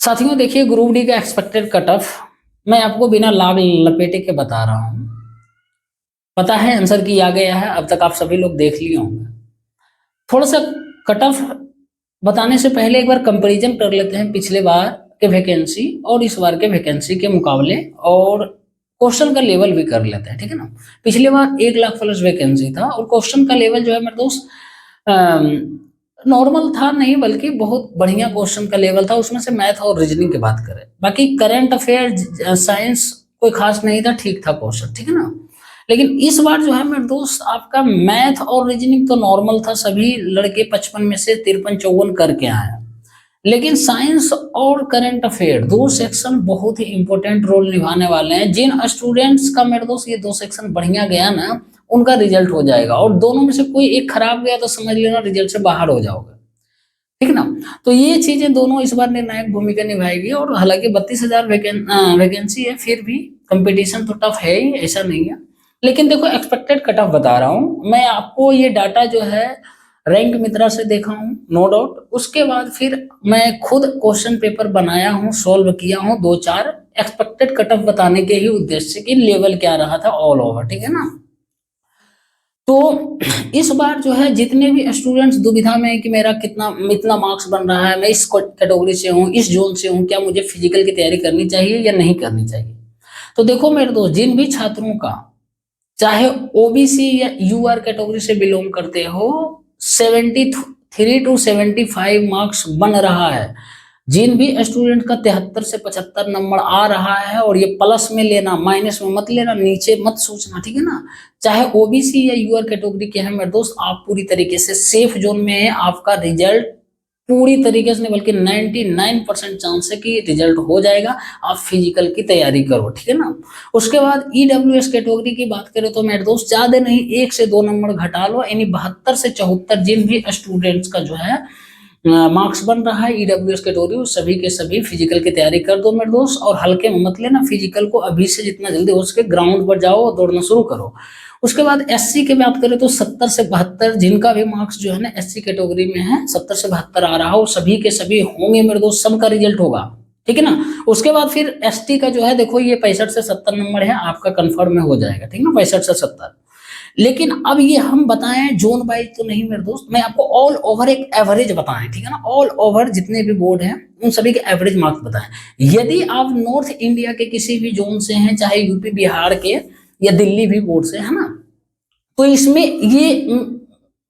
साथियों देखिए, group D का एक्सपेक्टेड कट ऑफ मैं आपको बिना लाभ लपेटे के बता रहा हूँ। पता है आंसर की आ गया है, अब तक आप सभी लोग देख लिए होंगे। थोड़ा सा कट ऑफ बताने से पहले एक बार कंपैरिजन कर लेते हैं पिछले बार के वैकेंसी और इस बार के वैकेंसी के मुकाबले, और क्वेश्चन का लेवल भी कर लेते हैं, ठीक है ना। पिछले बार 1 लाख प्लस वैकेंसी था और क्वेश्चन का लेवल जो है मेरे दोस्त नॉर्मल था नहीं, बल्कि बहुत बढ़िया क्वेश्चन का लेवल था। उसमें से मैथ और रीजनिंग की बात करें, बाकी करंट अफेयर साइंस कोई खास नहीं था, ठीक था क्वेश्चन, ठीक है ना। लेकिन इस बार जो है मेरे दोस्त आपका मैथ और रीजनिंग तो नॉर्मल था, सभी लड़के 55 में से 53-54 करके आए। लेकिन साइंस और करंट अफेयर दो सेक्शन बहुत ही इंपॉर्टेंट रोल निभाने वाले हैं। जिन स्टूडेंट्स का मेरे दोस्त ये दो सेक्शन बढ़िया गया ना, उनका रिजल्ट हो जाएगा, और दोनों में से कोई एक खराब गया तो समझ लेना रिजल्ट से बाहर हो जाओगे, ठीक है ना। तो ये चीजें दोनों इस बार निर्णायक भूमिका निभाएगी। और हालांकि 32,000 वैकेंसी है, फिर भी कंपटीशन तो टफ है ही, ऐसा नहीं है। लेकिन देखो, एक्सपेक्टेड कट ऑफ बता रहा हूँ मैं आपको। ये डाटा जो है रैंक मित्रा से देखा हूँ, नो डाउट। उसके बाद फिर मैं खुद क्वेश्चन पेपर बनाया हूँ, सॉल्व किया हूँ 2-4 एक्सपेक्टेड कट ऑफ बताने के ही उद्देश्य से कि लेवल क्या रहा था ऑल ओवर, ठीक है ना। तो इस बार जो है जितने भी स्टूडेंट्स दुविधा में है कि मेरा कितना इतना मार्क्स बन रहा है, मैं इस कैटेगरी से हूँ, इस जोन से हूँ, क्या मुझे फिजिकल की तैयारी करनी चाहिए या नहीं करनी चाहिए। तो देखो मेरे दोस्त, जिन भी छात्रों का चाहे ओबीसी या यूआर कैटेगरी से बिलोंग करते हो, 73 to 75 मार्क्स बन रहा है। जिन भी स्टूडेंट का 73 से 75 नंबर आ रहा है, और ये प्लस में लेना, माइनस में मत लेना, नीचे मत सोचना, ठीक है ना। चाहे ओबीसी या यूआर कैटेगरी के हैं मेरे दोस्त, आप पूरी तरीके से सेफ जोन में है। आपका रिजल्ट पूरी तरीके से नहीं, बल्कि 99% चांस है कि रिजल्ट हो जाएगा। आप फिजिकल की तैयारी करो, ठीक है ना। उसके बाद ईडब्ल्यूएस कैटेगरी की बात करें तो मेरे दोस्त ज्यादा नहीं, 1 से 2 नंबर घटा लो, यानी 72 से 74 जिन भी स्टूडेंट्स का जो है मार्क्स बन रहा है ईडब्ल्यूएस कैटेगरी, सभी के सभी फिजिकल की तैयारी कर दो मेरे दोस्त। और हल्के में मत लेना, फिजिकल को अभी से जितना जल्दी हो सके ग्राउंड पर जाओ और दौड़ना शुरू करो। उसके बाद एससी की बात करें तो 70 से 72 जिनका भी मार्क्स जो है ना एससी कैटेगरी में है, 70 से 72 आ रहा हो, सभी के सभी होंगे मेरे दोस्त, सबका रिजल्ट होगा, ठीक है ना। उसके बाद फिर एसटी का जो है, देखो ये 65 से 70 नंबर है, आपका कंफर्म में हो जाएगा, ठीक है ना, 65 से 70। लेकिन अब ये हम बताएं जोन वाइज तो नहीं मेरे दोस्त, मैं आपको ऑल ओवर एक एवरेज बताएं, ठीक है ना। ऑल ओवर जितने भी बोर्ड हैं उन सभी के एवरेज मार्क्स बताएं। यदि आप नॉर्थ इंडिया के किसी भी जोन से हैं, चाहे यूपी बिहार के या दिल्ली भी बोर्ड से, है ना, तो इसमें ये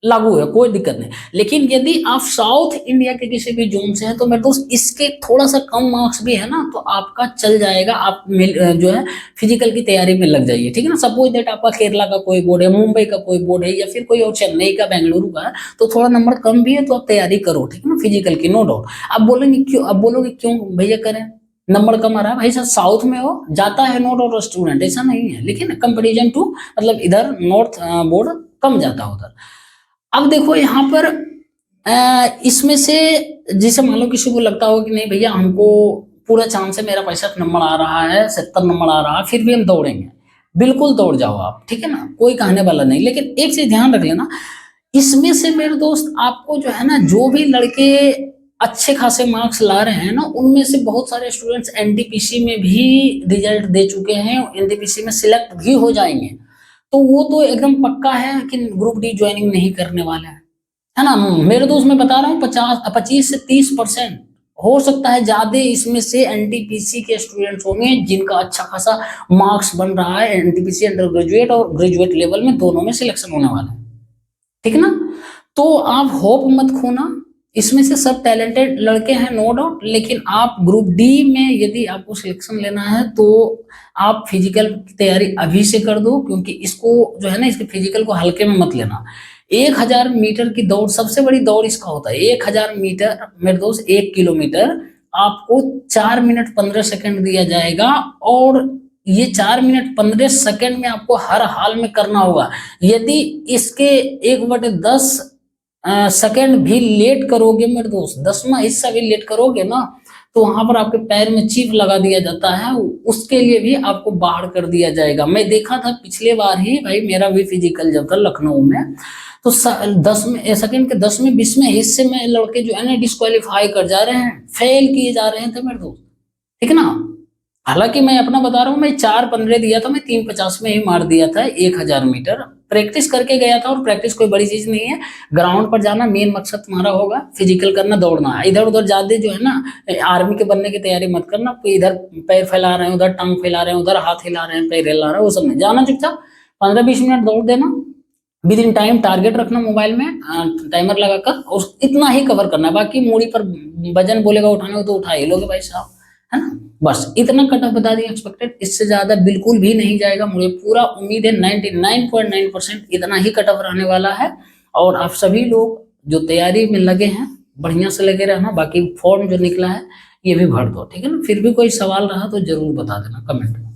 लागू है, कोई दिक्कत नहीं। लेकिन यदि आप साउथ इंडिया के किसी भी जोन से हैं तो मेरे दोस्त इसके थोड़ा सा कम मार्क्स भी है ना, तो आपका चल जाएगा। आप जो है फिजिकल की तैयारी में लग जाइए, ठीक है ना। सपोज दैट आपका केरला का कोई बोर्ड है, मुंबई का कोई बोर्ड है, या फिर कोई और चेन्नई का, बेंगलुरु का है, तो थोड़ा नंबर कम भी है तो आप तैयारी करो, ठीक है ना, फिजिकल की, नो डाउट। आप बोलेंगे क्यों, अब बोलोगे क्यों भैया करें, नंबर कम आ रहा है भाई साहब, साउथ में हो जाता है नो डाउट स्टूडेंट, ऐसा नहीं है, लेकिन कंपेरिजन टू मतलब इधर नॉर्थ बोर्ड कम जाता है उधर। अब देखो यहाँ पर इसमें से जैसे मान लो किसी को लगता हो कि नहीं भैया हमको पूरा चांस है, मेरा 65 नंबर आ रहा है, 70 नंबर आ रहा है, फिर भी हम दौड़ेंगे, बिल्कुल दौड़ जाओ आप, ठीक है ना, कोई कहने वाला नहीं। लेकिन एक चीज ध्यान रख लेना, इसमें से मेरे दोस्त आपको जो है ना, जो भी लड़के अच्छे खासे मार्क्स ला रहे हैं ना, उनमें से बहुत सारे स्टूडेंट्स एनटीपीसी में भी रिजल्ट दे चुके हैं, एनटीपीसी में सिलेक्ट भी हो जाएंगे। तो वो तो एकदम पक्का है कि ग्रुप डी ज्वाइनिंग नहीं करने वाला है ना। मेरे दोस्त मैं बता रहा हूँ 25 से 30% हो सकता है ज्यादा इसमें से एनटीपीसी के स्टूडेंट्स होंगे जिनका अच्छा खासा मार्क्स बन रहा है। एनटीपीसी अंडर ग्रेजुएट और ग्रेजुएट लेवल में दोनों में सिलेक्शन होने वाला है, ठीक है ना। तो आप होप मत खोना, इसमें से सब टैलेंटेड लड़के हैं नो डाउट। लेकिन आप ग्रुप डी में यदि आपको सिलेक्शन लेना है तो आप फिजिकल की तैयारी अभी से कर दो, क्योंकि इसको जो है ना, इसके फिजिकल को हल्के में मत लेना। 1000 मीटर की दौड़, सबसे बड़ी दौड़ इसका होता है 1000 मीटर मेरे दोस्त, 1 किलोमीटर आपको 4 मिनट 15 सेकंड दिया जाएगा, और ये 4 मिनट 15 सेकंड में आपको हर हाल में करना होगा। यदि इसके 1/10 सेकंड भी लेट करोगे मेरे दोस्त, 10वां हिस्सा भी लेट करोगे ना, तो वहां पर आपके पैर में चिप लगा दिया जाता है, उसके लिए भी आपको बाहर कर दिया जाएगा। मैं देखा था पिछले बार ही भाई, मेरा भी फिजिकल जब था लखनऊ में, तो 10 में सेकंड के 10 में 20 में हिस्से में लड़के जो है ना डिस्क्वालीफाई कर जा रहे हैं, फेल किए जा रहे थे मेरे दोस्त, ठीक है ना। हालांकि मैं अपना बता रहा हूँ, मैं 4:15 दिया था, मैं 3:50 में ही मार दिया था 1000 मीटर, प्रैक्टिस करके गया था। और प्रैक्टिस कोई बड़ी चीज नहीं है, ग्राउंड पर जाना मेन मकसद तुम्हारा होगा, फिजिकल करना, दौड़ना। इधर उधर ज्यादा जो है ना आर्मी के बनने की तैयारी मत करना, कोई इधर पैर फैला रहे हैं, उधर टांग फैला रहे हैं, उधर हाथ हिला रहे हैं, पैर हिला रहे हैं, वो सब नहीं। जाना चुपचाप 15-20 मिनट दौड़ देना, विद इन टाइम टारगेट रखना मोबाइल में, टाइमर लगाकर, और इतना ही कवर करना है। बाकी मूड़ी पर वजन बोलेगा उठाने को तो उठा ही लोगे भाई साहब, है ना। बस इतना कट ऑफ बता दिया एक्सपेक्टेड, इससे ज्यादा बिल्कुल भी नहीं जाएगा। मुझे पूरा उम्मीद है 99.9% इतना ही कट ऑफ रहने वाला है। और आप सभी लोग जो तैयारी में लगे हैं बढ़िया से लगे रहना। बाकी फॉर्म जो निकला है ये भी भर दो, ठीक है ना। फिर भी कोई सवाल रहा तो जरूर बता देना कमेंट में।